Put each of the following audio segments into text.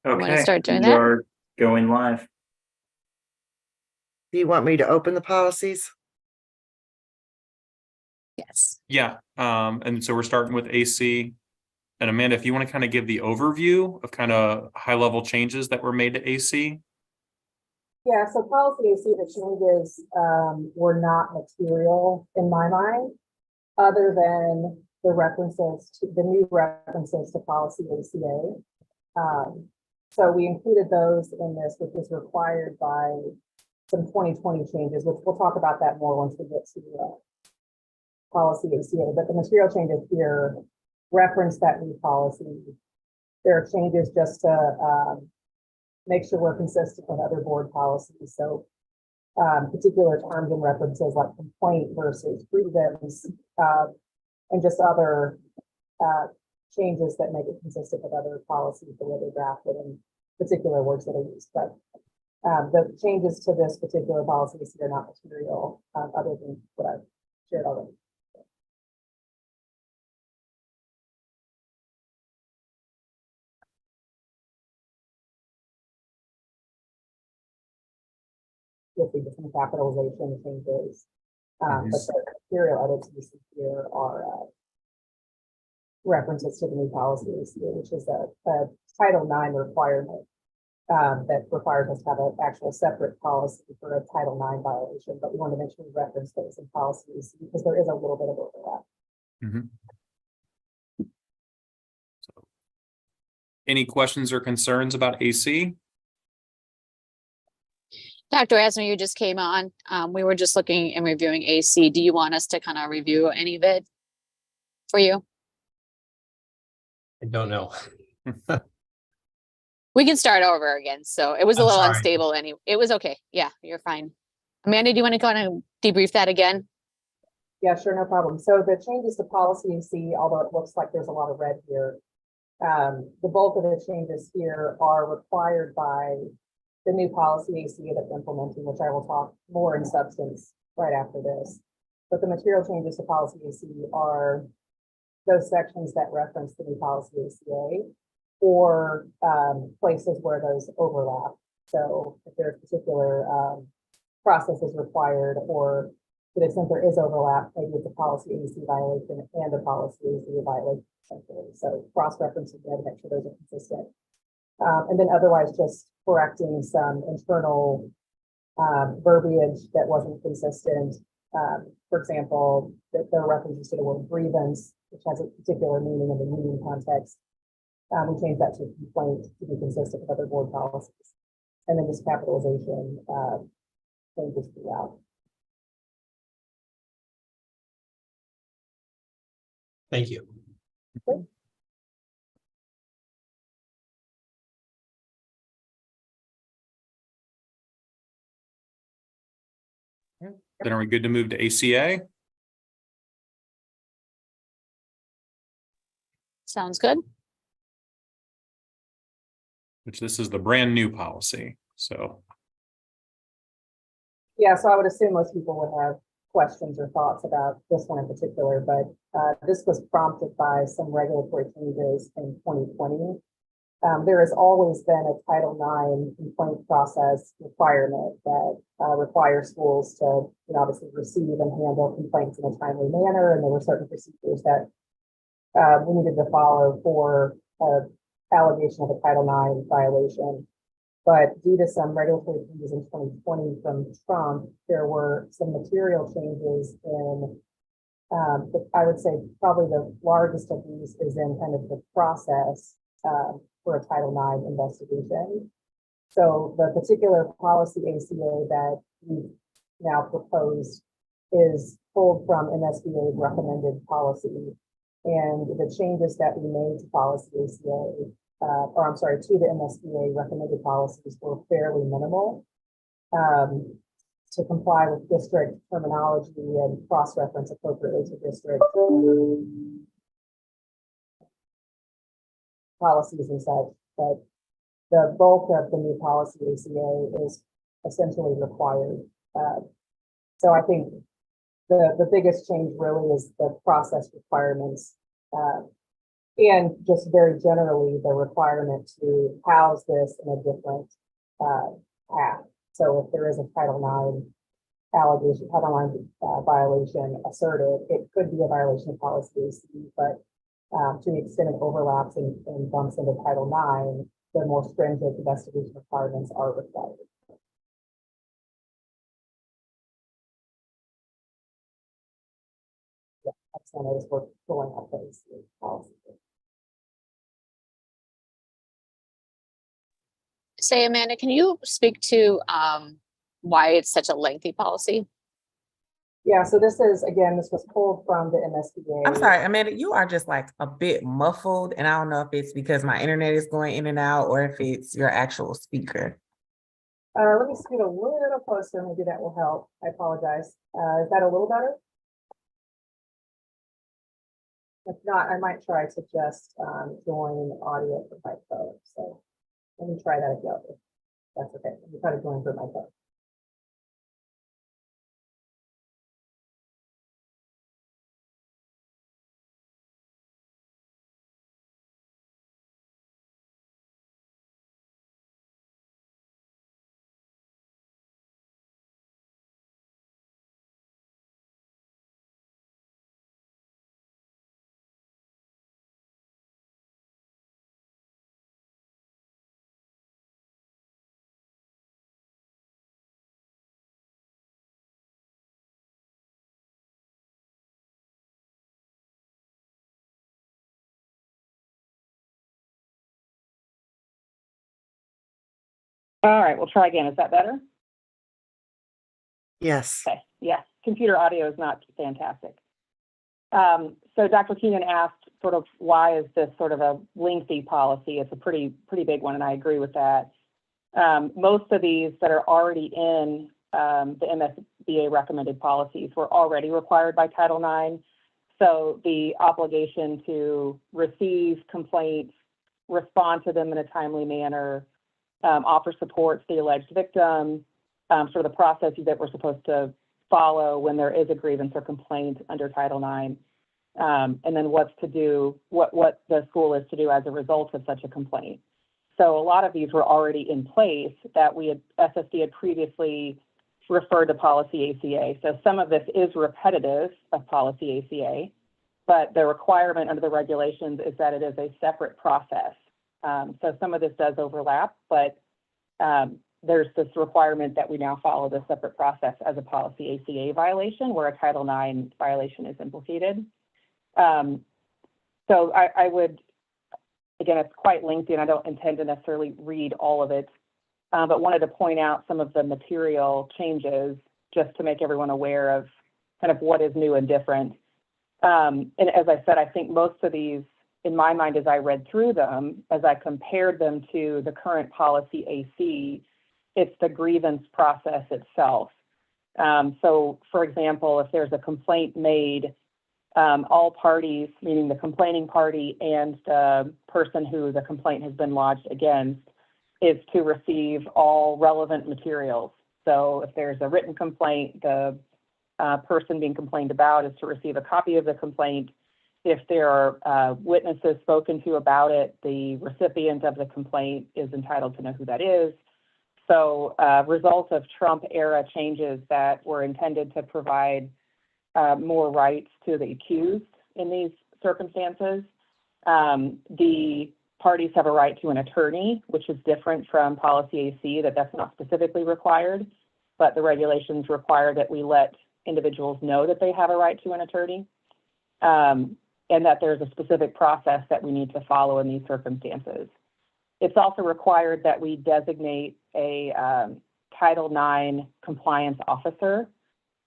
I'm going to Okay, start doing we that. are going live. Do you want me to open the policies? Yes. Yeah, and so we're starting with AC. And Amanda, if you want to kind of give the overview of kind of high level changes that were made to AC. Yeah, so policy AC, the changes were not material in my mind, other than the new references to policy ACA. So we included those in this, which was required by some 2020 changes, which we'll talk about that more once we get to policy ACA. But the material changes here reference that new policy. There are changes just to make sure we're consistent with other board policies. So particular terms and references like complaint versus grievance, and just other changes that make it consistent with other policies, the way they're drafted, and particular words that are used. But the changes to this particular policy are not material, other than what I've shared already. You'll see some capitalization changes, but the material edits you see here are references to the new policy which is a Title IX requirement that requires us to have an actual separate policy for a Title IX violation. But we want to make sure we reference those in policies because there is a little bit of overlap. So, any questions or concerns about AC? Dr. Asner, you just came on. We were just looking and reviewing AC. Do you want us to kind of review any of it for you? I don't know. We can start over again. So it was a I'm little sorry. unstable. It was okay. Yeah, you're fine. Amanda, do you want to kind of debrief that again? Yeah, sure, no problem. So the changes to policy AC, although it looks like there's a lot of red here, the bulk of the changes here are required by the new policy ACA that's implementing, which I will talk more in substance right after this. But the material changes to policy ACA are those sections that reference the new policy ACA or places where those overlap. So if there's particular processes required, or to the extent there is overlap, maybe it's a policy AC violation and a policy ACA violation, essentially. So cross-referencing there to make sure those are consistent. And then otherwise just correcting some internal verbiage that wasn't consistent. For example, that there are references to the word grievance, which has a particular meaning in the union context. We changed that to complaint to be consistent with other board policies. And then just capitalization changes throughout. Thank you. Okay. Then are we good to move to ACA? Sounds good. Which this is the brand new policy. So Yeah, so I would assume most people would have questions or thoughts about this one in particular, but this was prompted by some regulatory changes in 2020. There has always been a Title IX complaint process requirement that requires schools to obviously receive and handle complaints in a timely manner, and there were certain procedures that we needed to follow for allegation of a Title IX violation. But due to some regulatory changes in 2020 from Trump, there were some material changes in, I would say probably the largest of these is in kind of the process for a Title IX investigation. So the particular policy ACA that we now proposed is pulled from MSBA's recommended policy. And the changes that we made to policy ACA, to the MSBA recommended policies were fairly minimal to comply with district terminology and cross-reference appropriately to district policies and such. But the bulk of the new policy ACA is essentially required. So I think the biggest change really is the process requirements And just very generally, the requirement to house this in a different path. So if there is a Title IX allegation, Title IX violation asserted, it could be a violation of policy AC, but to the extent it overlaps and bumps into Title IX, the more stringent investigation requirements are required. Yeah, that's one of those we're pulling up those policies. Say, Amanda, can you speak to why it's such a lengthy policy? Yeah, so this is, again, this was pulled from the MSBA. I'm sorry, Amanda, you are just like a bit muffled, and I don't know if it's because my internet is going in and out or if it's your actual speaker. Let me scoot a little closer, maybe that will help. I apologize. Is that a little better? If not, I might try to just join audio from my phone. So let me try that again. If that's okay. Let me try to join from my phone. All right, we'll try again. Is that better? Yes. Okay, yeah, computer audio is not fantastic. So Dr. Keenan asked sort of why is this sort of a lengthy policy? It's a pretty big one, and I agree with that. Most of these that are already in the MSBA recommended policies were already required by Title IX. So the obligation to receive complaints, respond to them in a timely manner, offer support to the alleged victim, sort of the processes that we're supposed to follow when there is a grievance or complaint under Title IX, and then what the school is to do as a result of such a complaint. So a lot of these were already in place that SSD had previously referred to policy ACA. So some of this is repetitive of policy ACA, but the requirement under the regulations is that it is a separate process. So some of this does overlap, but there's this requirement that we now follow the separate process as a policy ACA violation where a Title IX violation is implicated. So I would, again, it's quite lengthy and I don't intend to necessarily read all of it, but wanted to point out some of the material changes just to make everyone aware of kind of what is new and different. And as I said, I think most of these, in my mind, as I read through them, as I compared them to the current policy AC, it's the grievance process itself. So, for example, if there's a complaint made, all parties, meaning the complaining party and the person who the complaint has been lodged against, is to receive all relevant materials. So if there's a written complaint, the person being complained about is to receive a copy of the complaint. If there are witnesses spoken to about it, the recipient of the complaint is entitled to know who that is. So result of Trump era changes that were intended to provide more rights to the accused in these circumstances. The parties have a right to an attorney, which is different from policy AC, that's not specifically required, but the regulations require that we let individuals know that they have a right to an attorney, and that there's a specific process that we need to follow in these circumstances. It's also required that we designate a Title IX compliance officer.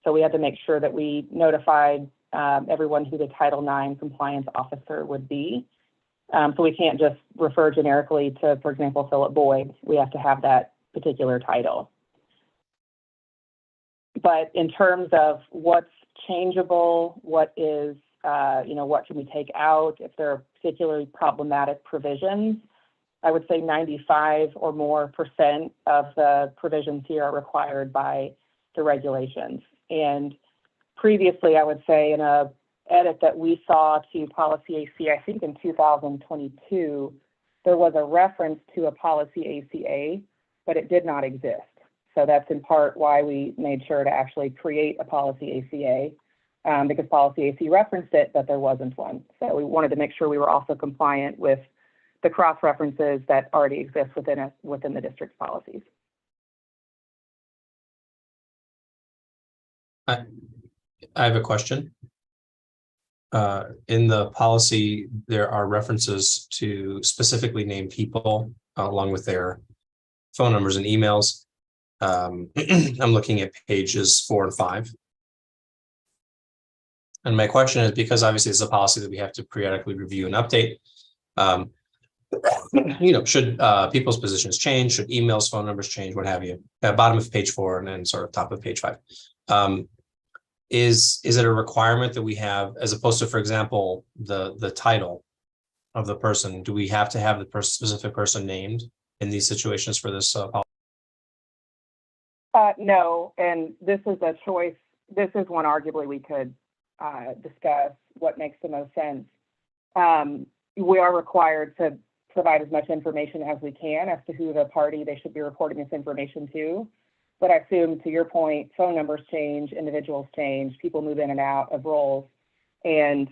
So we had to make sure that we notified everyone who the Title IX compliance officer would be. So we can't just refer generically to, for example, Philip Boyd. We have to have that particular title. But in terms of what's changeable, what is, what can we take out, if there are particularly problematic provisions, I would say 95% or more of the provisions here are required by the regulations. And previously, I would say in a edit that we saw to policy AC, I think in 2022, there was a reference to a policy ACA, but it did not exist. So that's in part why we made sure to actually create a policy ACA, because policy AC referenced it, but there wasn't one. So we wanted to make sure we were also compliant with the cross references that already exist within the district's policies. I have a question. In the policy, there are references to specifically named people along with their phone numbers and emails. I'm looking at pages 4 and 5. And my question is, because obviously it's a policy that we have to periodically review and update. Should people's positions change? Should emails, phone numbers change? What have you? At bottom of page 4 and then sort of top of page 5. Is it a requirement that we have, as opposed to, for example, the title of the person? Do we have to have the specific person named in these situations for this policy? No, and this is a choice. This is one arguably we could discuss what makes the most sense. We are required to provide as much information as we can as to who the party they should be reporting this information to. But I assume, to your point, phone numbers change, individuals change, people move in and out of roles. And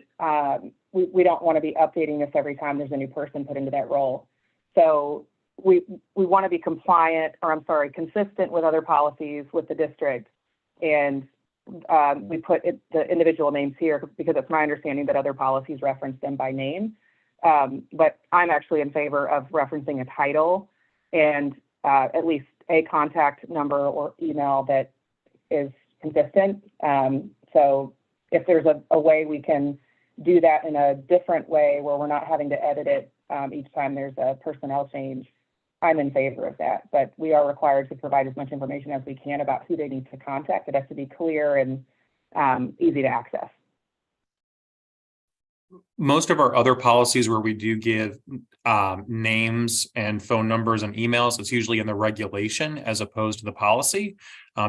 we don't want to be updating this every time there's a new person put into that role. So we want to be consistent with other policies with the district. And we put the individual names here because it's my understanding that other policies reference them by name. But I'm actually in favor of referencing a title and at least a contact number or email that is consistent. So if there's a way we can do that in a different way where we're not having to edit it each time there's a personnel change, I'm in favor of that. But we are required to provide as much information as we can about who they need to contact. It has to be clear and easy to access. Most of our other policies where we do give names and phone numbers and emails, it's usually in the regulation as opposed to the policy,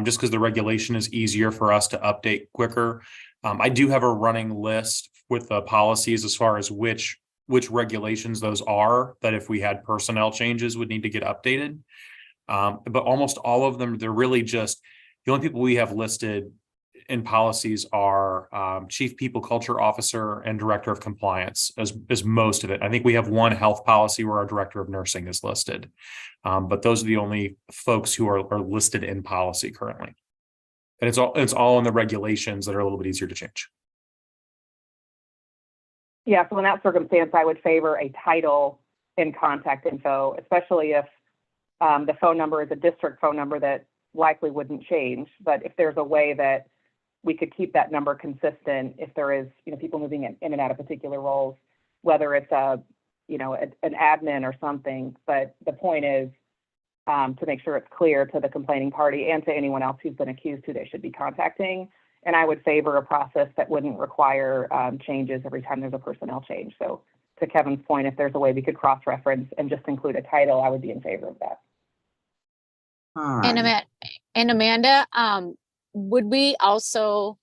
just because the regulation is easier for us to update quicker. I do have a running list with the policies as far as which regulations those are, that if we had personnel changes would need to get updated. But almost all of them, they're really just, the only people we have listed in policies are Chief People Culture Officer and Director of Compliance as most of it. I think we have one health policy where our Director of Nursing is listed. But those are the only folks who are listed in policy currently. And it's all in the regulations that are a little bit easier to change. Yeah, so in that circumstance, I would favor a title and contact info, especially if the phone number is a district phone number that likely wouldn't change. But if there's a way that we could keep that number consistent, if there is, people moving in and out of particular roles, whether it's an admin or something. But the point is to make sure it's clear to the complaining party and to anyone else who's been accused who they should be contacting. And I would favor a process that wouldn't require changes every time there's a personnel change. So to Kevin's point, if there's a way we could cross-reference and just include a title, I would be in favor of that. All right. And Amanda, would we also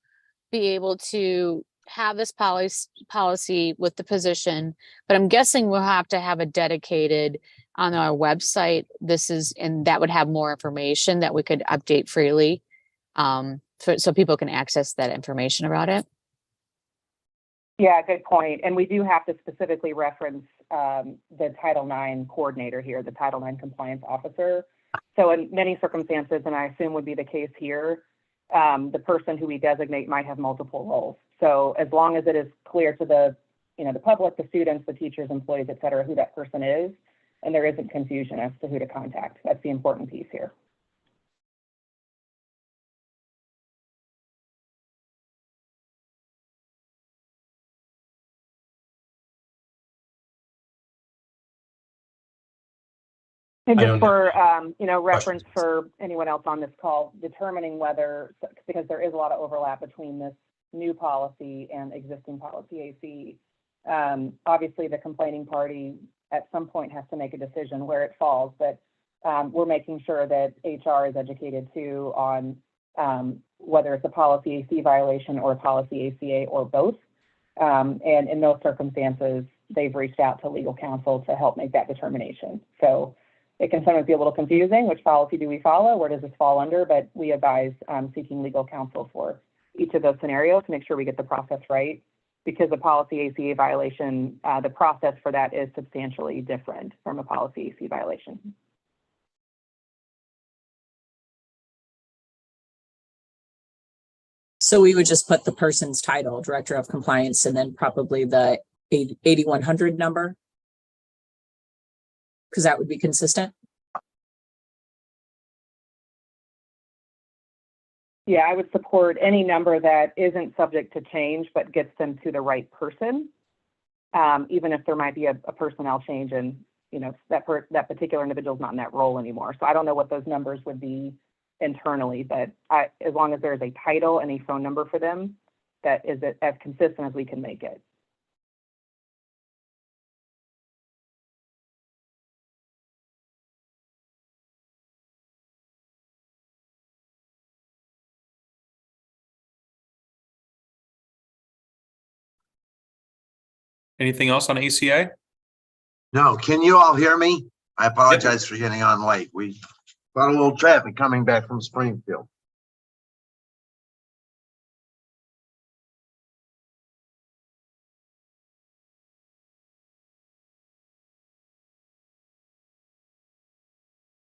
be able to have this policy with the position, but I'm guessing we'll have to have a dedicated on our website. And that would have more information that we could update freely. So people can access that information about it. Yeah, good point. And we do have to specifically reference the Title IX coordinator here, the Title IX compliance officer. So in many circumstances, and I assume would be the case here, the person who we designate might have multiple roles. So as long as it is clear to the public, the students, the teachers, employees, et cetera, who that person is, and there isn't confusion as to who to contact. That's the important piece here. And just for, reference for anyone else on this call, determining whether, because there is a lot of overlap between this new policy and existing policy AC, obviously the complaining party at some point has to make a decision where it falls, but we're making sure that HR is educated too on whether it's a policy AC violation or a policy ACA or both. And in those circumstances, they've reached out to legal counsel to help make that determination. So it can sometimes be a little confusing. Which policy do we follow? Where does this fall under? But we advise seeking legal counsel for each of those scenarios to make sure we get the process right. Because a policy ACA violation, the process for that is substantially different from a policy AC violation. So we would just put the person's title, Director of Compliance, and then probably the 8100 number? Because that would be consistent. Yeah, I would support any number that isn't subject to change, but gets them to the right person. Even if there might be a personnel change and, you know, that particular individual is not in that role anymore. So I don't know what those numbers would be internally, but as long as there's a title and a phone number for them, that is as consistent as we can make it. Anything else on ACA? No, can you all hear me? I apologize for getting on late. We got a little traffic coming back from Springfield.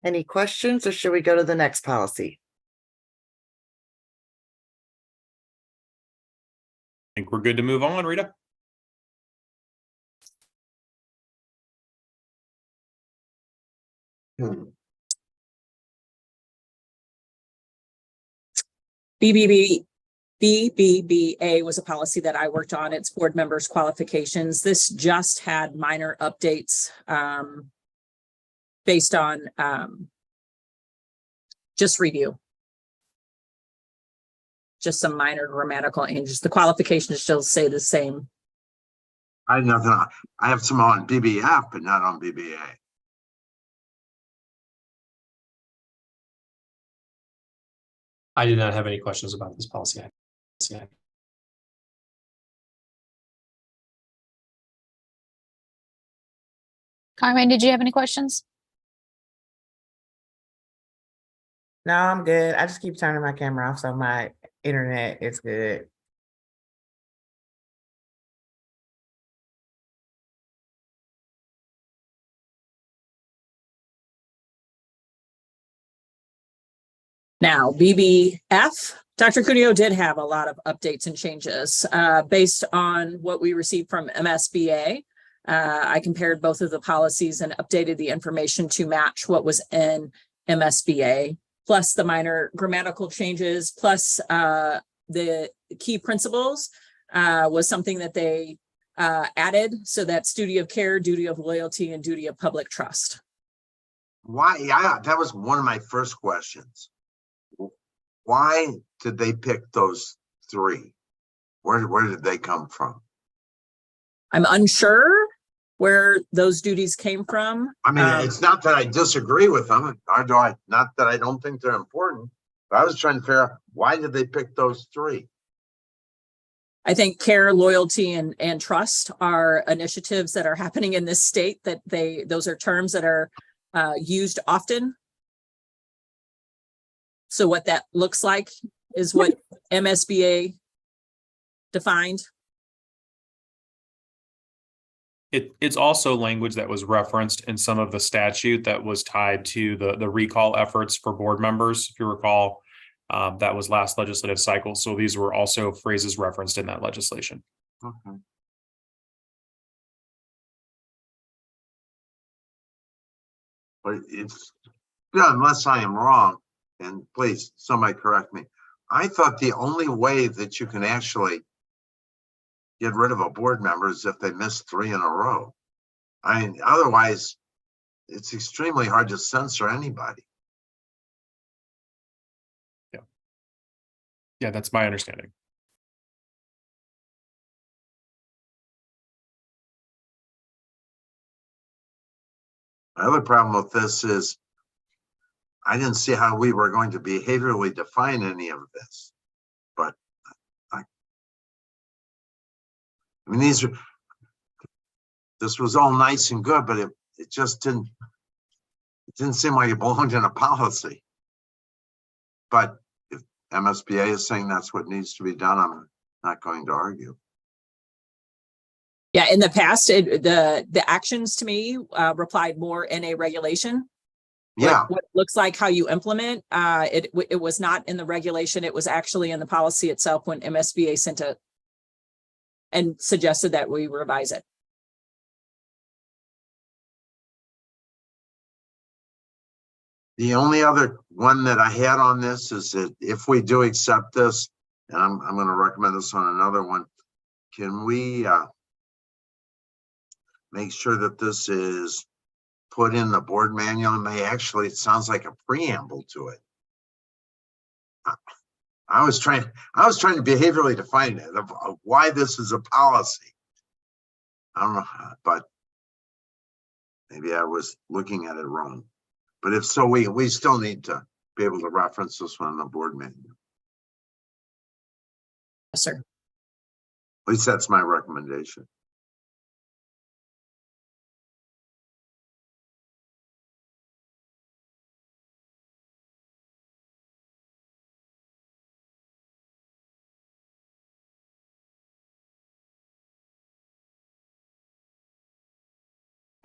Any questions, or should we go to the next policy? I think we're good to move on, Rita. BBBA was a policy that I worked on. It's board members' qualifications. This just had minor updates based on just review. Just some minor grammatical changes. The qualifications still say the same. I have nothing. I have some on BBF, but not on BBA. I did not have any questions about this policy. Carmen, did you have any questions? No, I'm good. I just keep turning my camera off so my internet is good. Now, BBF, Dr. Cuneo did have a lot of updates and changes based on what we received from MSBA. I compared both of the policies and updated the information to match what was in MSBA, plus the minor grammatical changes, plus the key principles was something that they added. So that's duty of care, duty of loyalty, and duty of public trust. Why? Yeah, that was one of my first questions. Why did they pick those three? Where did they come from? I'm unsure where those duties came from. I mean, it's not that I disagree with them, not that I don't think they're important, but I was trying to figure out, why did they pick those three? I think care, loyalty, and trust are initiatives that are happening in this state that those are terms that are used often. So what that looks like is what MSBA defined. It's also language that was referenced in some of the statute that was tied to the recall efforts for board members. If you recall, that was last legislative cycle. So these were also phrases referenced in that legislation. Okay. But it's, yeah, unless I am wrong, and please, somebody correct me. I thought the only way that you can actually get rid of a board member is if they miss 3 in a row. I mean, otherwise, it's extremely hard to censor anybody. Yeah, that's my understanding. My other problem with this is I didn't see how we were going to behaviorally define any of this, but I mean, this was all nice and good, but it just didn't seem like it belonged in a policy. But if MSBA is saying that's what needs to be done, I'm not going to argue. Yeah, in the past, the actions to me replied more in a regulation. Yeah, What looks like how you implement, it was not in the regulation. It was actually in the policy itself when MSBA sent it and suggested that we revise it. the only other one that I had on this is that if we do accept this, and I'm going to recommend this on another one, can we make sure that this is put in the board manual? And it sounds like a preamble to it. I was trying to behaviorally define it of why this is a policy. I don't know, but maybe I was looking at it wrong. But if so, we still need to be able to reference this one in the board manual. Yes, sir. At least that's my recommendation.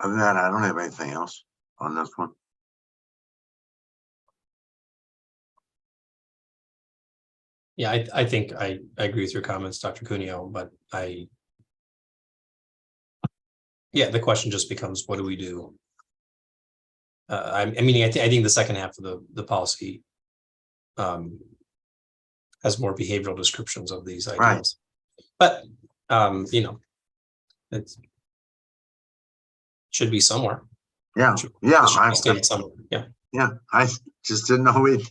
Other than that, I don't have anything else on this one. Yeah, I think I agree with your comments, Dr. Cuneo, but yeah, the question just becomes, what do we do? I think the second half of the policy has more behavioral descriptions of these ideas. Right. But it should be somewhere. Yeah, somewhere. Yeah, I just didn't know it.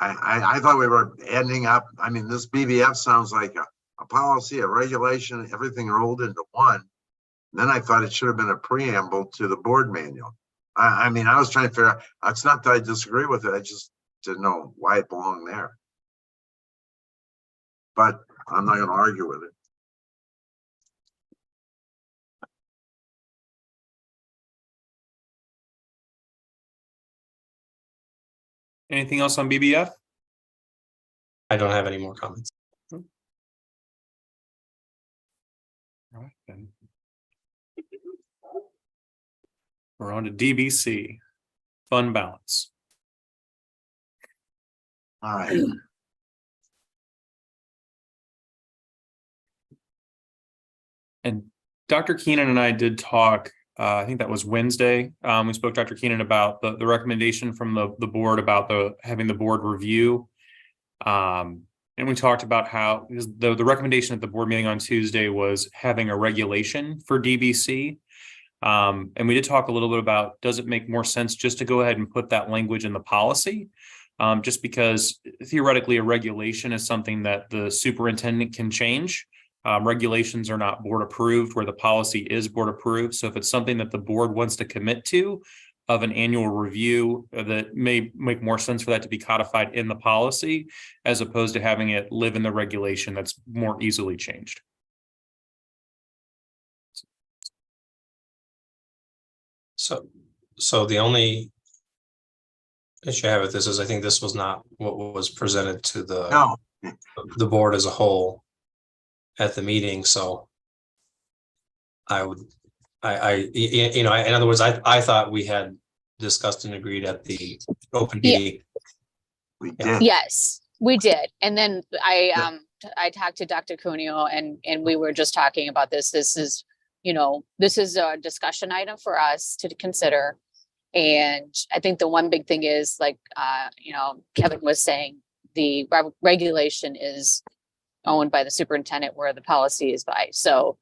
I thought we were ending up. I mean, this BBF sounds like a policy, a regulation, everything rolled into one. Then I thought it should have been a preamble to the board manual. I mean, I was trying to figure out, it's not that I disagree with it, I just didn't know why it belonged there. But I'm not going to argue with it. Anything else on BBF? I don't have any more comments. All right, then. We're on to DBC, fund balance. All right. And Dr. Keenan and I did talk, I think that was Wednesday. We spoke to Dr. Keenan about the recommendation from the board about having the board review. And we talked about how the recommendation at the board meeting on Tuesday was having a regulation for DBC. And we did talk a little bit about, does it make more sense just to go ahead and put that language in the policy? Just because theoretically a regulation is something that the superintendent can change. Regulations are not board approved where the policy is board approved. So if it's something that the board wants to commit to of an annual review, that may make more sense for that to be codified in the policy as opposed to having it live in the regulation that's more easily changed. So the only issue I have with this is I think this was not what was presented to the board as a whole at the meeting. So in other words, I thought we had discussed and agreed at the open meeting. We did. Yes, we did. And then I talked to Dr. Cuneo and we were just talking about this. This is a discussion item for us to consider. And I think the one big thing is Kevin was saying, the regulation is owned by the superintendent where the policy is by. So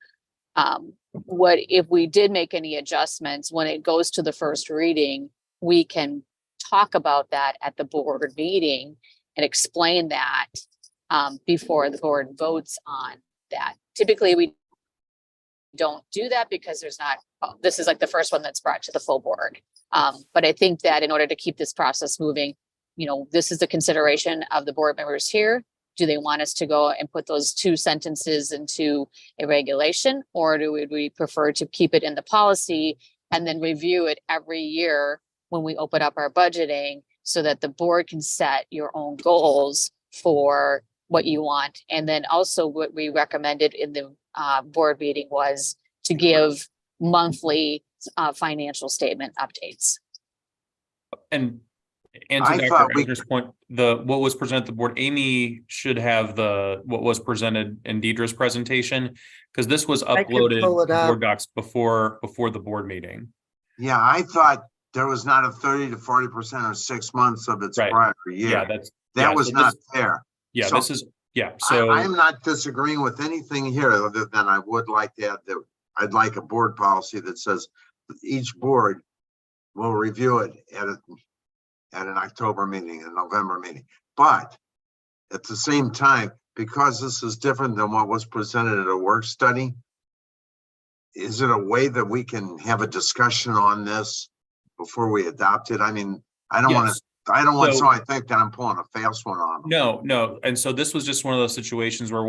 what if we did make any adjustments when it goes to the first reading, we can talk about that at the board meeting and explain that before the board votes on that. Typically, we don't do that because this is like the first one that's brought to the full board. But I think that in order to keep this process moving, this is the consideration of the board members here. do they want us to go and put those 2 sentences into a regulation, or would we prefer to keep it in the policy and then review it every year when we open up our budgeting so that the board can set your own goals for what you want? And then also what we recommended in the board meeting was to give monthly financial statement updates. And to I Dr. thought we- Eisner's point, what was presented to the board, Amy should have what was presented in Deidre's presentation, because this was I can uploaded pull it to up. board docs before the board meeting. Yeah, I thought there was not a 30 to 40% or 6 months of its Right. prior Yeah, year. That was so not this- fair. Yeah, So- this is, yeah, so. I'm not disagreeing with anything here, other than I would like to add that I'd like a board policy that says each board will review it at an October meeting, a November meeting. But at the same time, because this is different than what was presented at a work study, is it a way that we can have a discussion on this before we adopt it? I mean, I don't want Yes. to, I don't want So- so I think that I'm pulling a fast one on them. No. And so this was just one of those situations where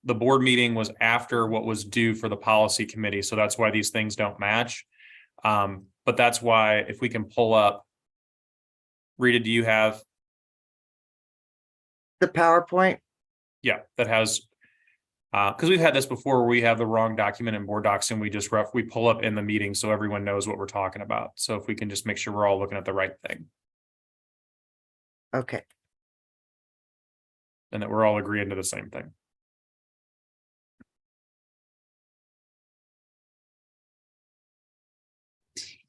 the board meeting was after what was due for the policy committee. So that's why these things don't match. But that's why if we can pull up. Rita, do you have? The PowerPoint? Yeah, that has. Because we've had this before where we have the wrong document in board docs and we just we pull up in the meeting so everyone knows what we're talking about. So if we can just make sure we're all looking at the right thing Okay. and that we're all agreeing to the same thing.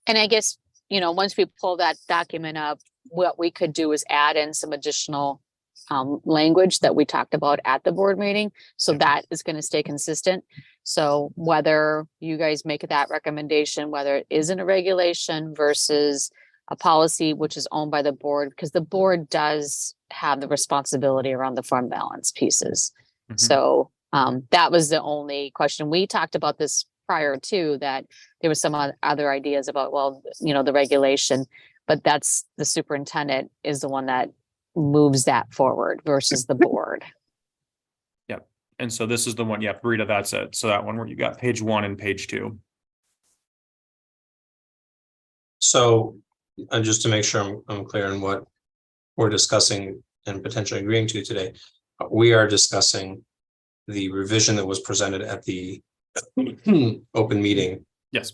And I guess, once we pull that document up, what we could do is add in some additional language that we talked about at the board meeting. So that is going to stay consistent. So whether you guys make that recommendation, whether it isn't a regulation versus a policy, which is owned by the board, because the board does have the responsibility around the fund balance pieces. Mhm. So that was the only question. We talked about this prior to that. There was some other ideas about, the regulation, but that's the superintendent is the one that moves that forward versus the board. Yep. And so this is the one, Rita, that's it. So that one where you got page 1 and page 2. So, and just to make sure I'm clear on what we're discussing and potentially agreeing to today, we are discussing the revision that was presented at the open meeting, Yes,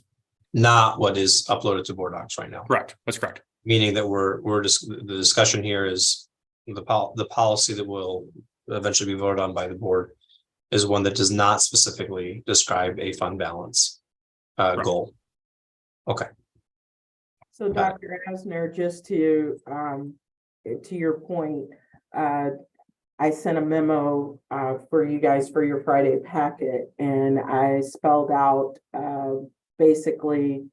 not what is uploaded to board docs right now. correct. That's correct. Meaning that the discussion here is the policy that will eventually be voted on by the board is one that does not specifically describe a fund balance goal. Okay. So Dr. Eisner, just to your point, I sent a memo for you guys for your Friday packet, and I spelled out basically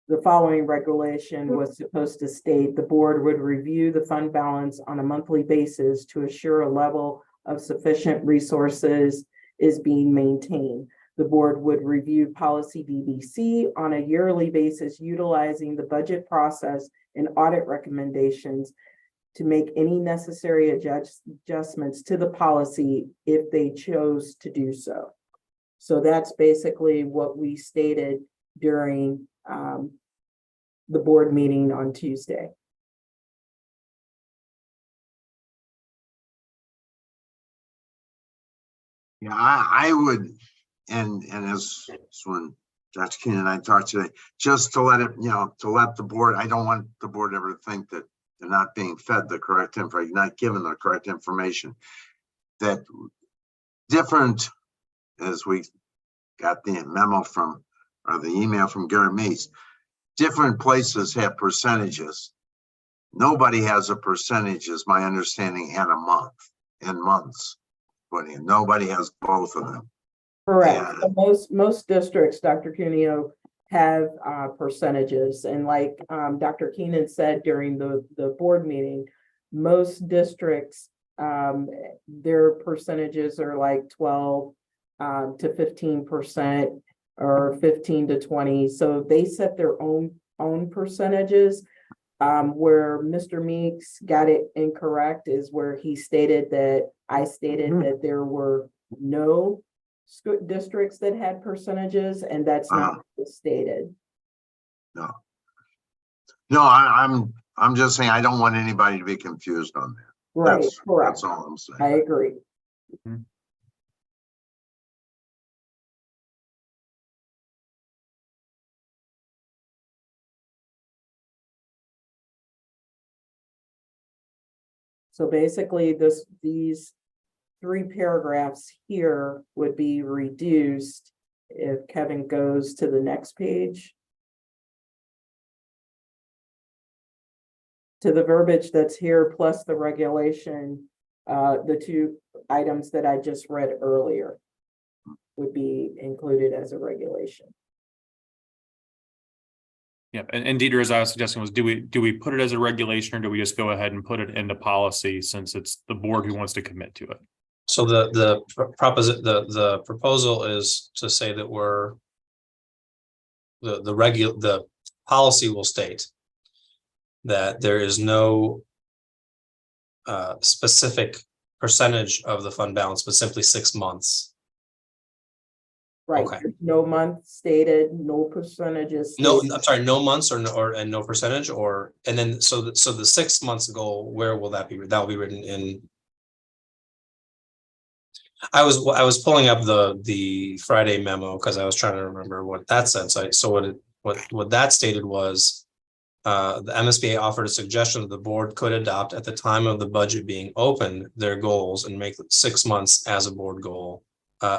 the following regulation was supposed to state the board would review the fund balance on a monthly basis to assure a level of sufficient resources is being maintained. The board would review policy BBC on a yearly basis, utilizing the budget process and audit recommendations to make any necessary adjustments to the policy if they chose to do so. So that's basically what we stated during the board meeting on Tuesday. Yeah, I would, and as when Dr. Keenan and I talked today, just to let it, to let the board, I don't want the board ever to think that they're not being fed the correct information, not given the correct information. That different, as we got the memo from, or the email from Gary Mace, different places have percentages. Nobody has a percentage, is my understanding, and a month, and months. Nobody has both of them. Correct. Yeah. Most districts, Dr. Cuneo, have percentages, and like Dr. Keenan said during the board meeting, most districts their percentages are like 12 to 15% or 15 to 20. So they set their own percentages. Where Mr. Meeks got it incorrect is where he stated that I stated that there were no school districts that had percentages, and that's not stated. No. No, I'm just saying, I don't want anybody to be confused on that. Right, correct. That's all I'm saying. I agree. So basically, these 3 paragraphs here would be reduced if Kevin goes to the next page. To the verbiage that's here, plus the regulation, the 2 items that I just read earlier would be included as a regulation. Yeah, and Deidre, as I was suggesting, was do we put it as a regulation, or do we just go ahead and put it into policy since it's the board who wants to commit to it? So the proposal is to say that the policy will state that there is no specific percentage of the fund balance, but simply 6 months. Right, Okay. no month stated, no percentages. No, stated. I'm sorry, no months and no percentage, and then so the 6 months goal, where will that be? That will be written in. I was pulling up the Friday memo because I was trying to remember what that said. So what that stated was the MSBA offered a suggestion that the board could adopt at the time of the budget being open their goals and make 6 months as a board goal.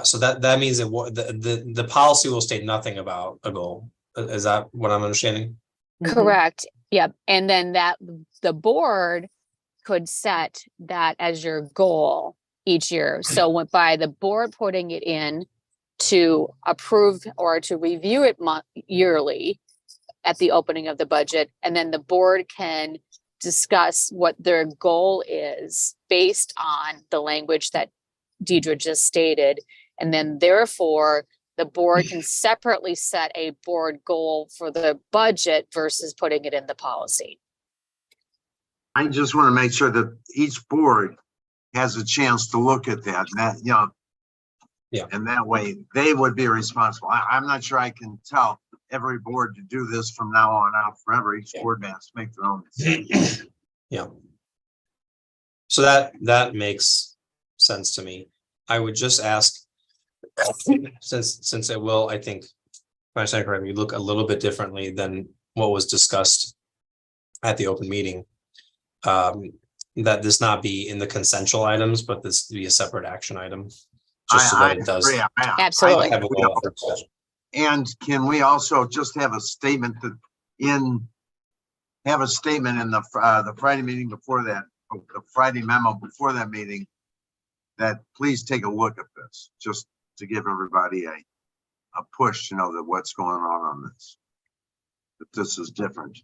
So that means that the policy will state nothing about a goal. Is that what I'm understanding? Correct. Yep. And then the board could set that as your goal each year. So by the board putting it in to approve or to review it yearly at the opening of the budget, and then the board can discuss what their goal is based on the language that Deidre just stated. And then therefore the board can separately set a board goal for the budget versus putting it in the policy. I just want to make sure that each board has a chance to look at that, and that, Yeah. and that way they would be responsible. I'm not sure I can tell every board to do this from now on out forever. Each board has to make their own decision. Yeah. So that makes sense to me. I would just ask, since it will, I think, if I understand correctly, look a little bit differently than what was discussed at the open meeting. That this not be in the consensual items, but this be a separate action item. Just so that it does. Agree. Absolutely. Have a goal for discussion. And can we also just have a statement in the Friday meeting before that, the Friday memo before that meeting, that please take a look at this, just to give everybody a push to know that what's going on this, that this is different.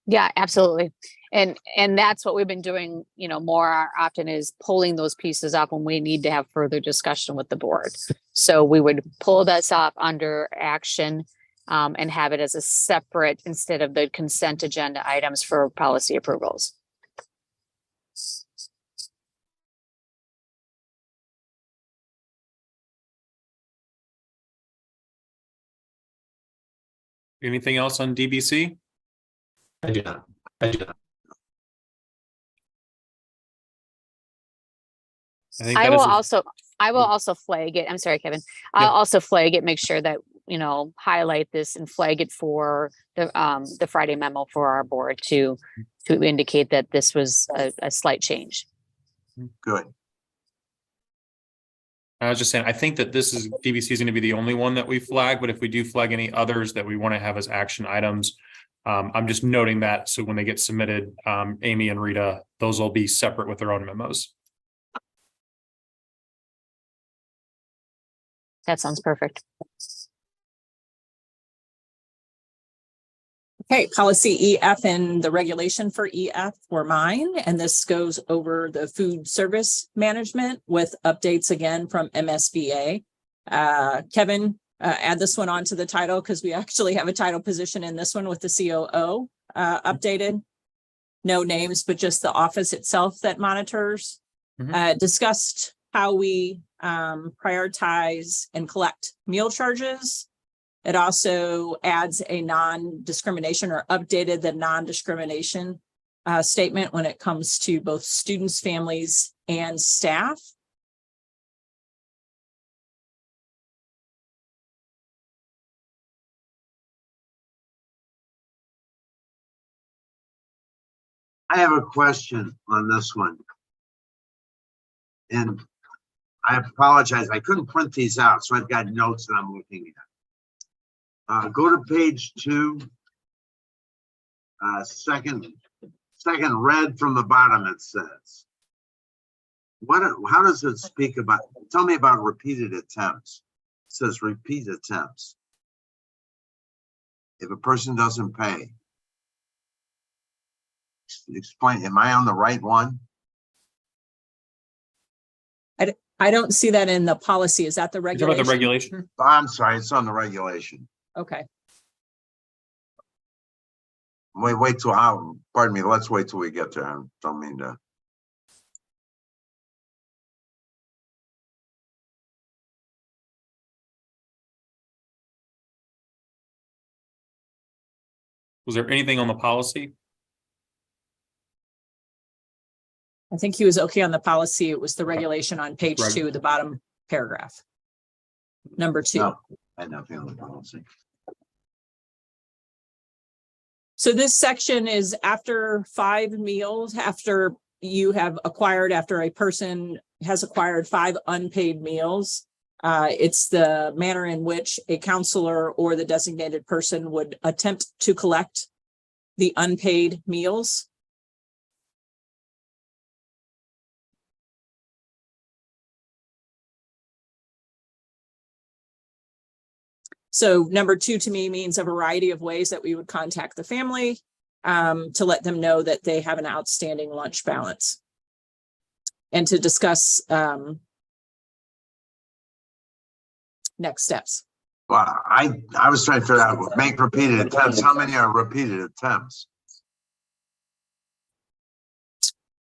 Yeah, absolutely. And that's what we've been doing, more often, is pulling those pieces up when we need to have further discussion with the board. So we would pull this up under action and have it as a separate, instead of the consent agenda items for policy approvals. Anything else on DBC? I do not. I will also flag it. I'm sorry, Kevin. I'll also flag it, make sure that, highlight this and flag it for the Friday memo for our board to indicate that this was a slight change. Good. I was just saying, I think that DBC is going to be the only one that we flag, but if we do flag any others that we want to have as action items, I'm just noting that. So when they get submitted, Amy and Rita, those will be separate with their own memos. That sounds perfect. Okay, policy EF and the regulation for EF were mine, and this goes over the food service management with updates again from MSBA. Kevin, add this one onto the title because we actually have a title position in this one with the COO. updated. No names, but just the office itself that monitors. Discussed how we prioritize and collect meal charges. It also adds a non-discrimination, or updated the non-discrimination statement when it comes to both students, families, and staff. I have a question on this one. And I apologize, I couldn't print these out, so I've got notes that I'm looking at. Go to page 2. Second red from the bottom, it says. How does it speak about, tell me about repeated attempts. It says repeat attempts. If a person doesn't pay. Explain, am I on the right one? I don't see that in the policy. Is that the Is that about regulation? the regulation? I'm sorry, it's on the regulation. Okay. Wait till, pardon me, let's wait till we get there. I don't mean to. Was there anything on the policy? I think he was okay on the policy. It was the regulation on page Right. 2, the bottom paragraph. Number 2. No, I had nothing on the policy. So this section is after 5 meals, after you have acquired, after a person has acquired 5 unpaid meals. It's the manner in which a counselor or the designated person would attempt to collect the unpaid meals. So number 2 to me means a variety of ways that we would contact the family to let them know that they have an outstanding lunch balance. And to discuss next steps. Well, I was trying to figure out, make repeated attempts. How many are repeated attempts?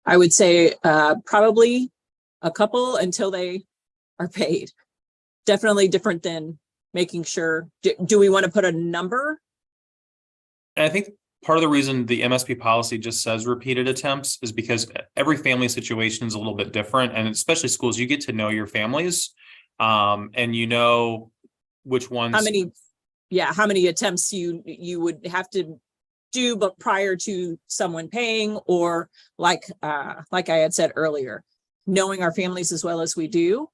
I would say probably a couple until they are paid. Definitely different than making sure. Do we want to put a number? And I think part of the reason the MSP policy just says repeated attempts is because every family situation is a little bit different. And especially schools, you get to know your families and you know which ones. How many attempts you would have to do, but prior to someone paying, or like I had said earlier, knowing our families as well as we do.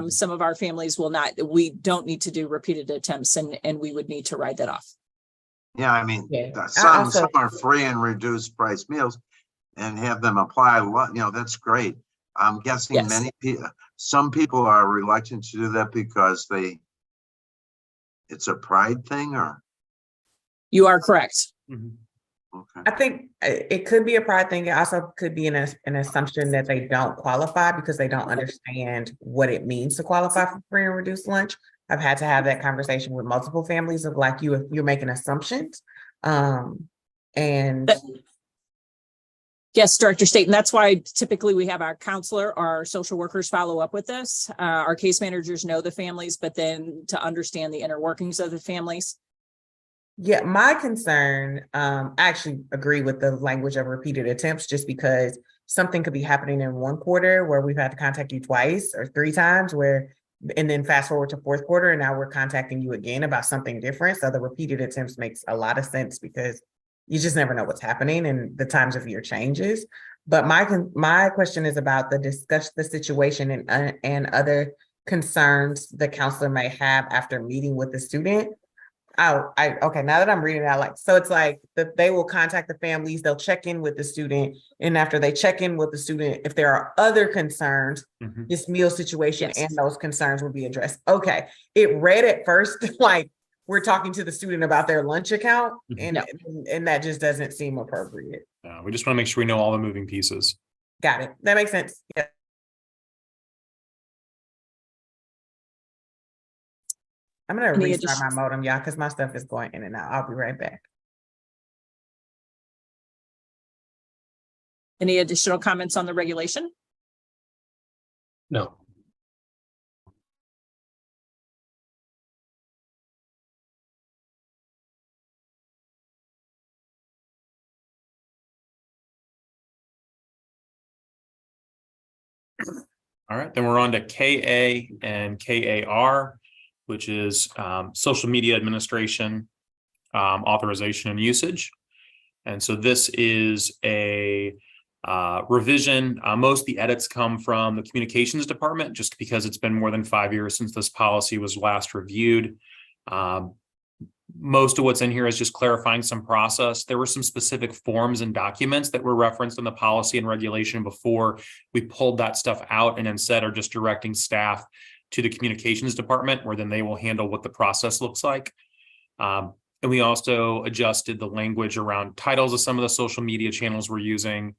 Some of our families we don't need to do repeated attempts, and we would need to write that off. Yeah, I mean, Yeah. some are free and reduced price meals and have them apply, that's great. I'm guessing Yes. some people are reluctant to do that because it's a pride thing, or? You are correct. Mhm. Okay. I think it could be a pride thing. It also could be an assumption that they don't qualify because they don't understand what it means to qualify for free and reduced lunch. I've had to have that conversation with multiple families of like, you're making assumptions. Yes, Director State, and that's why typically we have our counselor, our social workers follow up with this. Our case managers know the families, but then to understand the inner workings of the families. Yeah, my concern, I actually agree with the language of repeated attempts, just because something could be happening in one quarter where we've had to contact you twice or 3 times, and then fast forward to 4th quarter, and now we're contacting you again about something different. So the repeated attempts makes a lot of sense because you just never know what's happening and the times of year changes. But my question is about discuss the situation and other concerns the counselor may have after meeting with the student. Okay, now that I'm reading it out, so it's like they will contact the families, they'll check in with the student, and after they check in with the student, if there are other concerns, this meal situation and those concerns will be addressed. Okay, it read at first like we're talking to the student about their lunch account, and that just doesn't seem appropriate. We just want to make sure we know all the moving pieces. Got it. That makes sense. Yeah. I'm gonna restart my modem, y'all, because my stuff is going in and out. I'll be right back. Any additional comments on the regulation? No. All right, then we're on to KA and KAR, which is social media administration, authorization and usage. And so this is a revision. Most of the edits come from the communications department, just because it's been more than 5 years since this policy was last reviewed. Most of what's in here is just clarifying some process. There were some specific forms and documents that were referenced in the policy and regulation before. We pulled that stuff out and instead are just directing staff to the communications department, where then they will handle what the process looks like. And we also adjusted the language around titles of some of the social media channels we're using.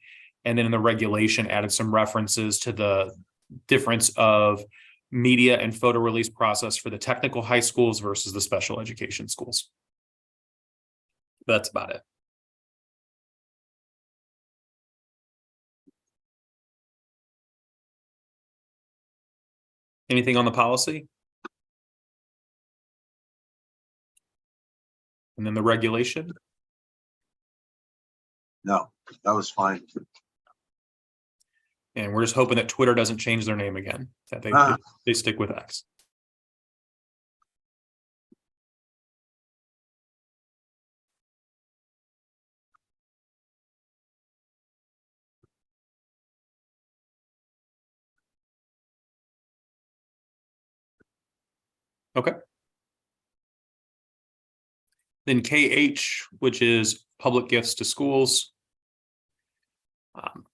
And then in the regulation added some references to the difference of media and photo release process for the technical high schools versus the special education schools. That's about it. Anything on the policy? And then the regulation? No, that was fine. And we're just hoping that Twitter doesn't change their name again, that they stick with X. Okay. Then KH, which is public gifts to schools.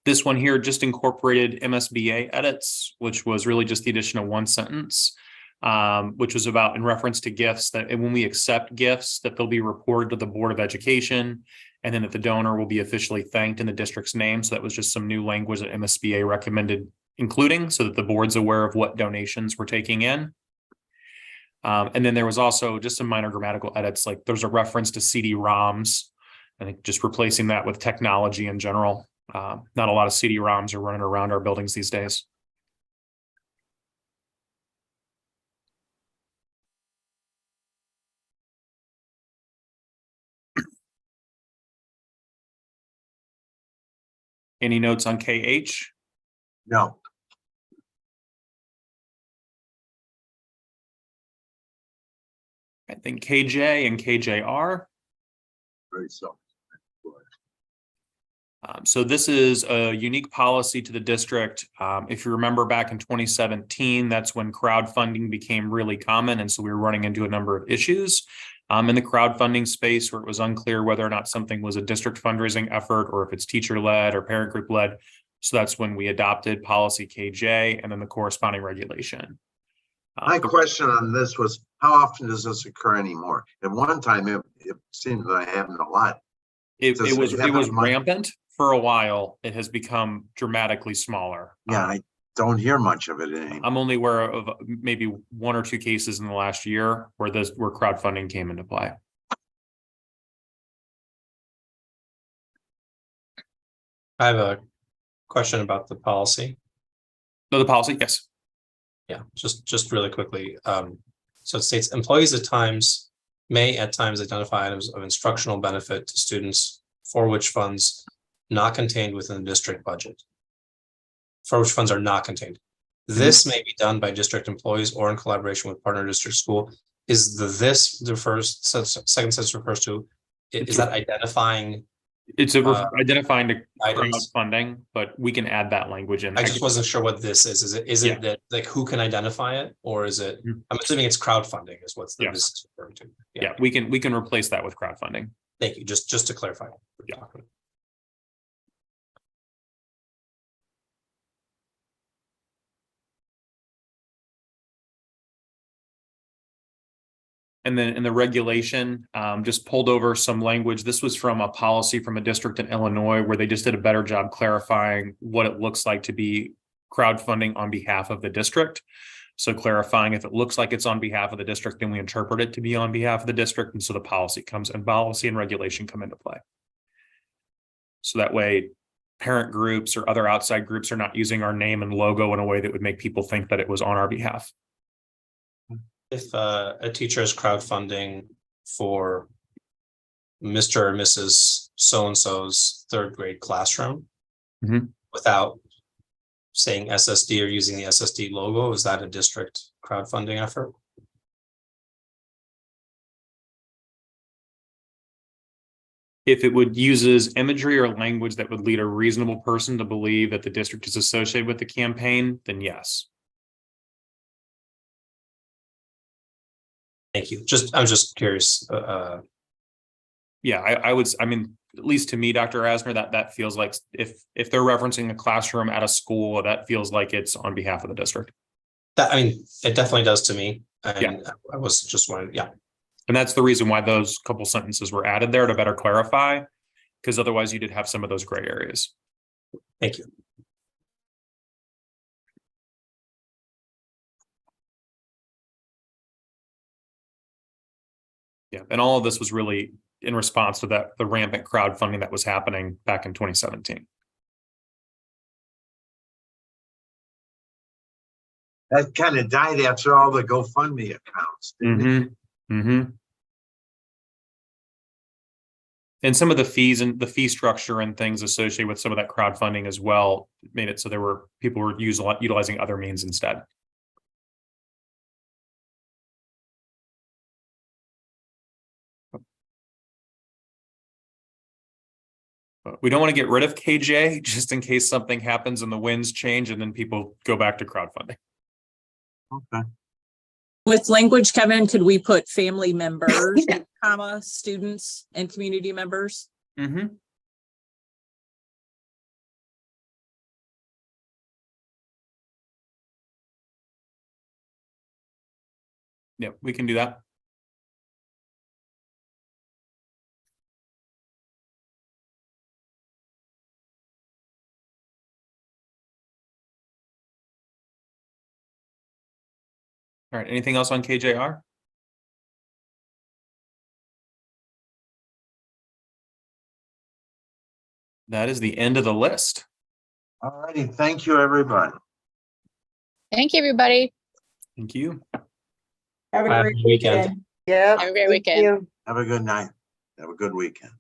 This one here just incorporated MSBA edits, which was really just the addition of one sentence, which was about in reference to gifts, that when we accept gifts, that they'll be reported to the Board of Education, and then that the donor will be officially thanked in the district's name. So that was just some new language that MSBA recommended including, so that the board's aware of what donations we're taking in. And then there was also just some minor grammatical edits, like there's a reference to CD-ROMs. I think just replacing that with technology in general. Not a lot of CD-ROMs are running around our buildings these days. Any notes on KH? No, I think KJ and KJR. very so. So this is a unique policy to the district. If you remember back in 2017, that's when crowdfunding became really common. And so we were running into a number of issues in the crowdfunding space where it was unclear whether or not something was a district fundraising effort or if it's teacher-led or parent group-led. So that's when we adopted policy KJ and then the corresponding regulation. My question on this was, how often does this occur anymore? At one time, it seemed that I happened a lot. It was rampant for a while. It has become dramatically smaller. Yeah, I don't hear much of it anymore. I'm only aware of maybe 1 or 2 cases in the last year where crowdfunding came into play. I have a question about the policy. No, the policy, yes. Yeah, just really quickly. So it states employees may at times identify items of instructional benefit to students for which funds not contained within the district budget. For which funds are not contained. This may be done by district employees or in collaboration with partner district school. Is the first second sentence refers to, is that identifying? It's identifying the items? crowdfunding, but we can add that language in. I just wasn't sure what this is. Is it that like who can identify it, or is it? I'm assuming it's crowdfunding is what this is referring to. Yeah, we can replace that with crowdfunding. Thank you. Just to clarify. Yeah. And then in the regulation, just pulled over some language. This was from a policy from a district in Illinois where they just did a better job clarifying what it looks like to be crowdfunding on behalf of the district. So clarifying if it looks like it's on behalf of the district, then we interpret it to be on behalf of the district. And so the policy and regulation come into play. So that way parent groups or other outside groups are not using our name and logo in a way that would make people think that it was on our behalf. If a teacher is crowdfunding for Mr. or Mrs. So-and-so's third grade classroom Mhm. without saying SSD or using the SSD logo, is that a district crowdfunding effort? If it would uses imagery or language that would lead a reasonable person to believe that the district is associated with the campaign, then yes. Thank you. I was just curious. Yeah, I mean, at least to me, Dr. Asner, that feels like if they're referencing a classroom at a school, that feels like it's on behalf of the district. That, I mean, it definitely does to me. And Yeah. I was just wondering, yeah. And that's the reason why those couple sentences were added there to better clarify, because otherwise you did have some of those gray areas. Thank you. Yeah, and all of this was really in response to the rampant crowdfunding that was happening back in 2017. That kind of died after all the GoFundMe accounts. didn't it? And some of the fees and the fee structure and things associated with some of that crowdfunding as well made it so people were utilizing other means instead. But we don't want to get rid of KJ just in case something happens and the winds change and then people go back to crowdfunding. Okay. With language, Kevin, could we put family members, comma, students and community members? Mm-hmm. Yeah, we can do that. All right, anything else on KJR? That is the end of the list. All righty. Thank you, everybody. Thank you, everybody. Thank you. Have a Have a great weekend. weekend. Yeah. Have a great weekend. Have a good night. Have a good weekend.